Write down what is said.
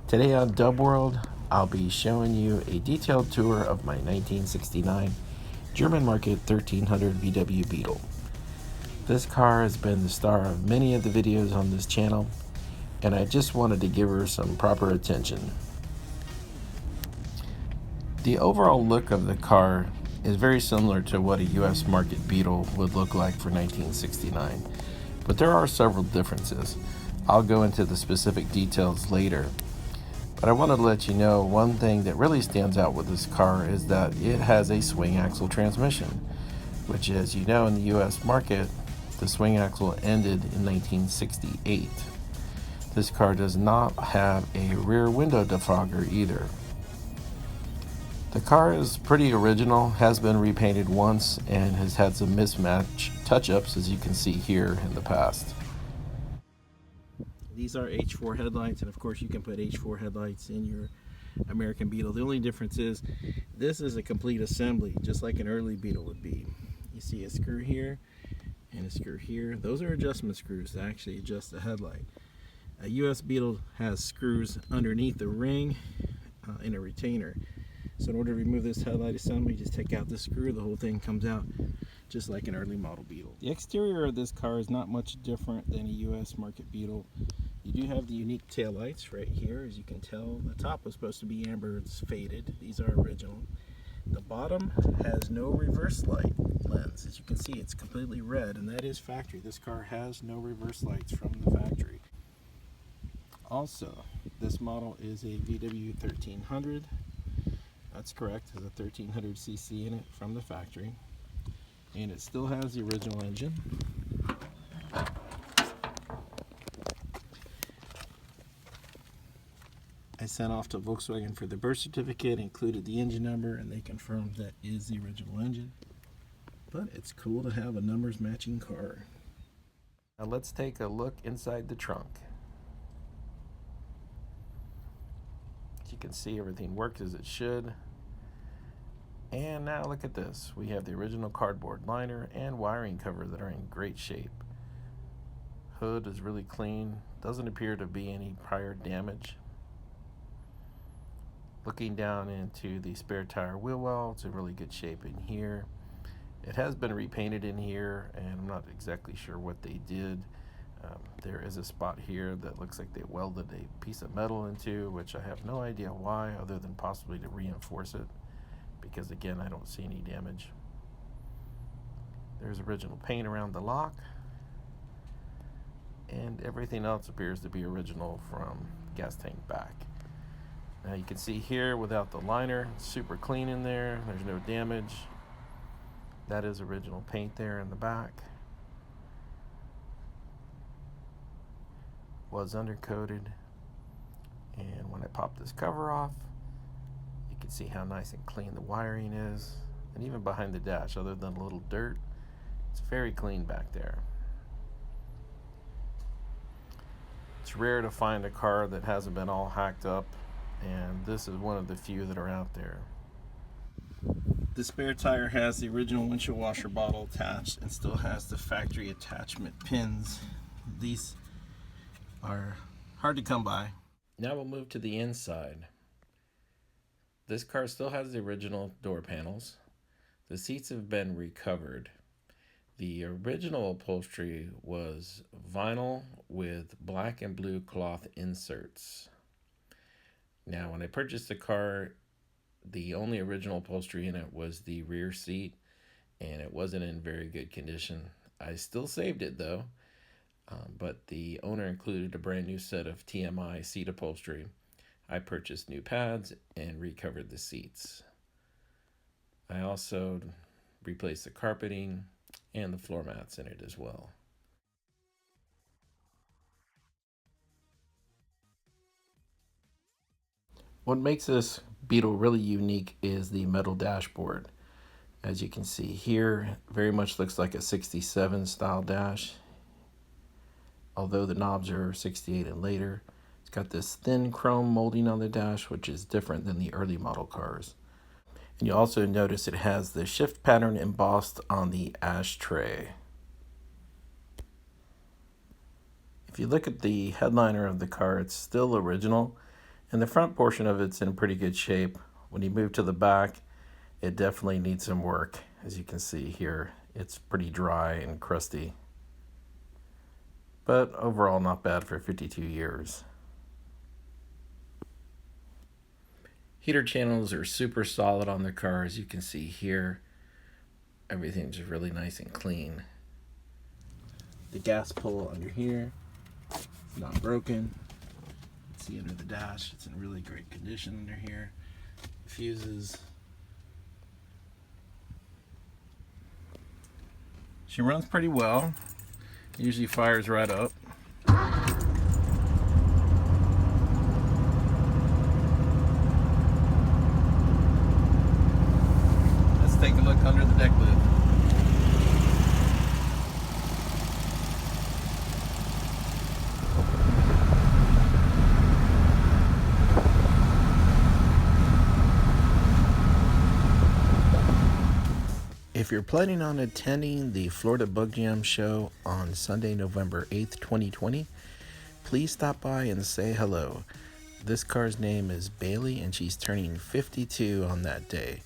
Today on Dub World, I'll be showing you a detailed tour of my 1969 German market 1300 VW Beetle. This car has been the star of many of the videos on this channel, and I just wanted to give her some proper attention. The overall look of the car is very similar to what a US market Beetle would look like for 1969, but there are several differences. I'll go into the specific details later. But I wanted to let you know one thing that really stands out with this car is that it has a swing axle transmission, which, as you know, in the US market, the swing axle ended in 1968. This car does not have a rear window defogger either. The car is pretty original, has been repainted once, and has had some mismatch touch-ups, as you can see here, in the past. These are H4 headlights, and of course you can put H4 headlights in your American Beetle. The only difference is this is a complete assembly, just like an early Beetle would be. You see a screw here and a screw here. Those are adjustment screws to actually adjust the headlight. A US Beetle has screws underneath the ring in a retainer. So in order to remove this headlight assembly, just take out this screw, the whole thing comes out just like an early model Beetle. The exterior of this car is not much different than a US market Beetle. You do have the unique taillights right here, as you can tell. The top was supposed to be amber, it's faded. These are original. The bottom has no reverse light lens. As you can see, it's completely red, and that is factory. This car has no reverse lights from the factory. Also, this model is a VW 1300. That's correct, it has a 1300cc in it from the factory. And it still has the original engine. I sent off to Volkswagen for the birth certificate, included the engine number, and they confirmed that is the original engine. But it's cool to have a numbers matching car. Now let's take a look inside the trunk. As you can see, everything works as it should. And now look at this. We have the original cardboard liner and wiring cover that are in great shape. Hood is really clean. Doesn't appear to be any prior damage. Looking down into the spare tire wheel well, it's in really good shape in here. It has been repainted in here, and I'm not exactly sure what they did. There is a spot here that looks like they welded a piece of metal into, which I have no idea why, other than possibly to reinforce it, because again, I don't see any damage. There's original paint around the lock, and everything else appears to be original from gas tank back. Now you can see here without the liner, it's super clean in there, there's no damage. That is original paint there in the back. Was undercoated, and when I pop this cover off, you can see how nice and clean the wiring is, and even behind the dash, other than a little dirt, it's very clean back there. It's rare to find a car that hasn't been all hacked up, and this is one of the few that are out there. The spare tire has the original windshield washer bottle attached and still has the factory attachment pins. These are hard to come by. Now we'll move to the inside. This car still has the original door panels. The seats have been recovered. The original upholstery was vinyl with black and blue cloth inserts. Now, when I purchased the car, the only original upholstery in it was the rear seat, and it wasn't in very good condition. I still saved it though, but the owner included a brand new set of TMI seat upholstery. I purchased new pads and recovered the seats. I also replaced the carpeting and the floor mats in it as well. What makes this Beetle really unique is the metal dashboard. As you can see here, very much looks like a 67 style dash, although the knobs are 68 and later. It's got this thin chrome molding on the dash, which is different than the early model cars. And you also notice it has the shift pattern embossed on the ashtray. If you look at the headliner of the car, it's still original. And the front portion of it's in pretty good shape. When you move to the back, it definitely needs some work. As you can see here, it's pretty dry and crusty. But overall, not bad for 52 years. Heater channels are super solid on the car, as you can see here. Everything's really nice and clean. The gas pull under here, it's not broken. See under the dash, it's in really great condition under here. Fuses. She runs pretty well. Usually fires right up. Let's take a look under the deck lid. If you're planning on attending the Florida Bug Jam show on Sunday, November 8th, 2020, please stop by and say hello. This car's name is Bailey and she's turning 52 on that day.